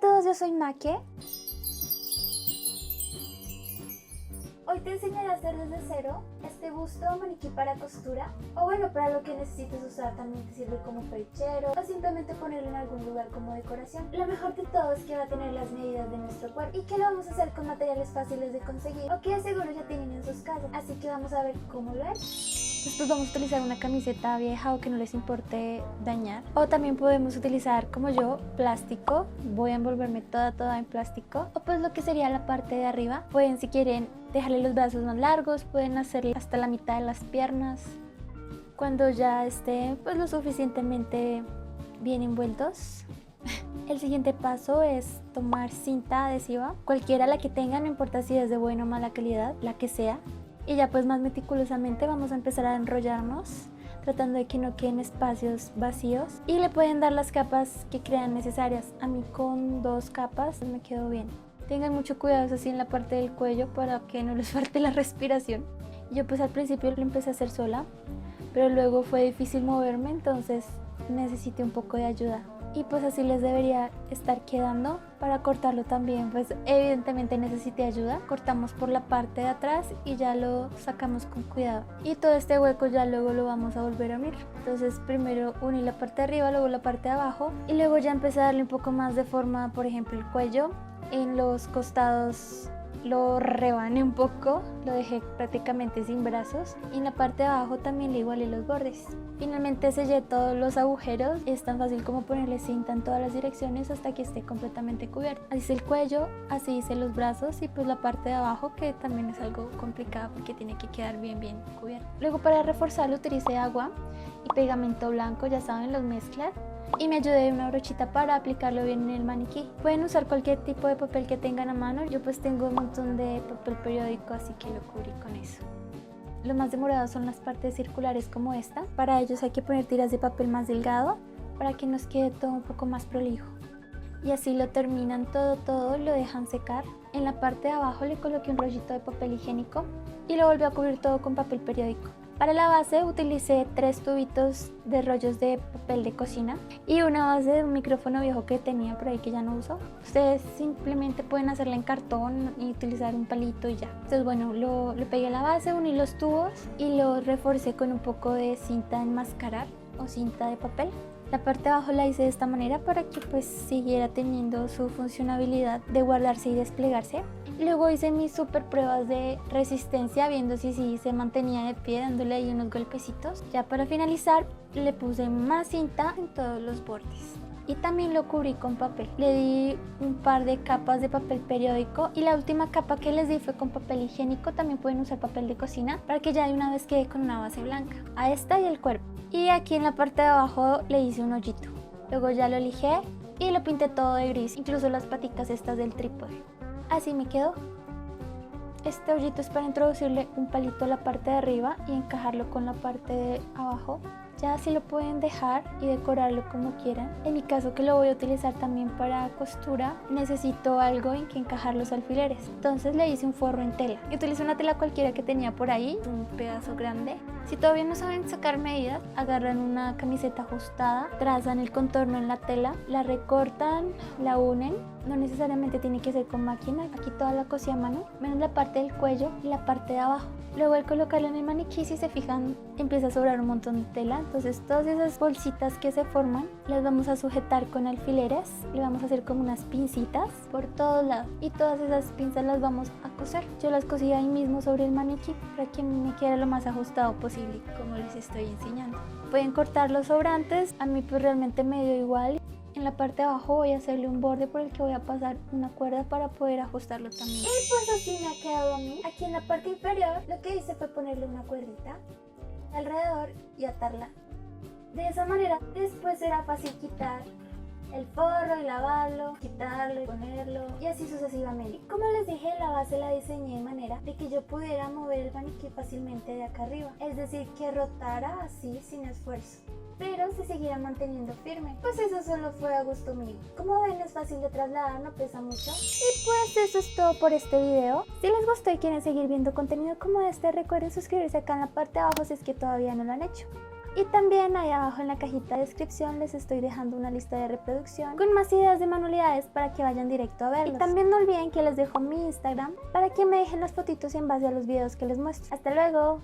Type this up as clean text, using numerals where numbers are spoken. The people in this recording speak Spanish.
a todos, yo soy Make. Hoy te enseñaré a hacer desde cero este busto o maniquí para costura, o bueno, para lo que necesites usar. También te sirve como perchero o simplemente ponerlo en algún lugar como decoración. Lo mejor de todo es que va a tener las medidas de nuestro cuerpo y que lo vamos a hacer con materiales fáciles de conseguir o que de seguro ya tienen en sus casas, así que vamos a ver cómo lo es. Después vamos a utilizar una camiseta vieja o que no les importe dañar, o también podemos utilizar, como yo, plástico. Voy a envolverme toda en plástico, o pues lo que sería la parte de arriba. Pueden, si quieren, dejarle los brazos más largos, pueden hacerle hasta la mitad de las piernas. Cuando ya esté pues lo suficientemente bien envueltos, el siguiente paso es tomar cinta adhesiva, cualquiera la que tengan, no importa si es de buena o mala calidad, la que sea. Y ya pues más meticulosamente vamos a empezar a enrollarnos, tratando de que no queden espacios vacíos. Y le pueden dar las capas que crean necesarias. A mí con 2 capas me quedó bien. Tengan mucho cuidado así en la parte del cuello para que no les falte la respiración. Yo pues al principio lo empecé a hacer sola, pero luego fue difícil moverme, entonces necesité un poco de ayuda. Y pues así les debería estar quedando. Para cortarlo también pues evidentemente necesité ayuda. Cortamos por la parte de atrás y ya lo sacamos con cuidado. Y todo este hueco ya luego lo vamos a volver a unir. Entonces primero uní la parte de arriba, luego la parte de abajo. Y luego ya empecé a darle un poco más de forma, por ejemplo el cuello. En los costados lo rebané un poco, lo dejé prácticamente sin brazos. Y en la parte de abajo también le igualé los bordes. Finalmente sellé todos los agujeros. Es tan fácil como ponerle cinta en todas las direcciones hasta que esté completamente cubierto. Así hice el cuello, así hice los brazos y pues la parte de abajo, que también es algo complicado porque tiene que quedar bien cubierto. Luego para reforzarlo utilicé agua y pegamento blanco, ya saben, los mezclas. Y me ayudé de una brochita para aplicarlo bien en el maniquí. Pueden usar cualquier tipo de papel que tengan a mano. Yo pues tengo un montón de papel periódico, así que lo cubrí con eso. Lo más demorado son las partes circulares como esta. Para ellos hay que poner tiras de papel más delgado para que nos quede todo un poco más prolijo. Y así lo terminan todo, lo dejan secar. En la parte de abajo le coloqué un rollito de papel higiénico y lo volví a cubrir todo con papel periódico. Para la base utilicé 3 tubitos de rollos de papel de cocina y una base de un micrófono viejo que tenía por ahí que ya no uso. Ustedes simplemente pueden hacerla en cartón y utilizar un palito y ya. Entonces bueno, lo pegué a la base, uní los tubos y lo reforcé con un poco de cinta de enmascarar o cinta de papel. La parte de abajo la hice de esta manera para que pues siguiera teniendo su funcionalidad de guardarse y desplegarse. Luego hice mis super pruebas de resistencia, viendo si se mantenía de pie, dándole ahí unos golpecitos. Ya para finalizar le puse más cinta en todos los bordes y también lo cubrí con papel. Le di un par de capas de papel periódico y la última capa que les di fue con papel higiénico. También pueden usar papel de cocina para que ya de una vez quede con una base blanca. A esta y el cuerpo. Y aquí en la parte de abajo le hice un hoyito. Luego ya lo lijé y lo pinté todo de gris, incluso las paticas estas del trípode. Así me quedó. Este hoyito es para introducirle un palito a la parte de arriba y encajarlo con la parte de abajo. Ya así lo pueden dejar y decorarlo como quieran. En mi caso, que lo voy a utilizar también para costura, necesito algo en que encajar los alfileres. Entonces le hice un forro en tela. Y utilicé una tela cualquiera que tenía por ahí, un pedazo grande. Si todavía no saben sacar medidas, agarran una camiseta ajustada, trazan el contorno en la tela, la recortan, la unen. No necesariamente tiene que ser con máquina, aquí toda la cosí a mano, menos la parte del cuello y la parte de abajo. Luego al colocarlo en el maniquí, si se fijan, empieza a sobrar un montón de tela. Entonces todas esas bolsitas que se forman las vamos a sujetar con alfileres. Le vamos a hacer como unas pincitas por todos lados y todas esas pinzas las vamos a coser. Yo las cosí ahí mismo sobre el maniquí para que me quede lo más ajustado posible, como les estoy enseñando. Pueden cortar los sobrantes, a mí pues realmente me dio igual. En la parte de abajo voy a hacerle un borde por el que voy a pasar una cuerda para poder ajustarlo también. Y pues así me ha quedado a mí. Aquí en la parte inferior lo que hice fue ponerle una cuerdita alrededor y atarla. De esa manera después será fácil quitar el forro y lavarlo, quitarlo y ponerlo y así sucesivamente. Como les dije, la base la diseñé de manera de que yo pudiera mover el maniquí fácilmente de acá arriba. Es decir, que rotara así sin esfuerzo, pero se seguirá manteniendo firme. Pues eso solo fue a gusto mío. Como ven, es fácil de trasladar, no pesa mucho. Y pues eso es todo por este video. Si les gustó y quieren seguir viendo contenido como este, recuerden suscribirse acá en la parte de abajo si es que todavía no lo han hecho. Y también ahí abajo en la cajita de descripción les estoy dejando una lista de reproducción con más ideas de manualidades para que vayan directo a verlos. Y también no olviden que les dejo mi Instagram para que me dejen las fotitos en base a los videos que les muestro. ¡Hasta luego!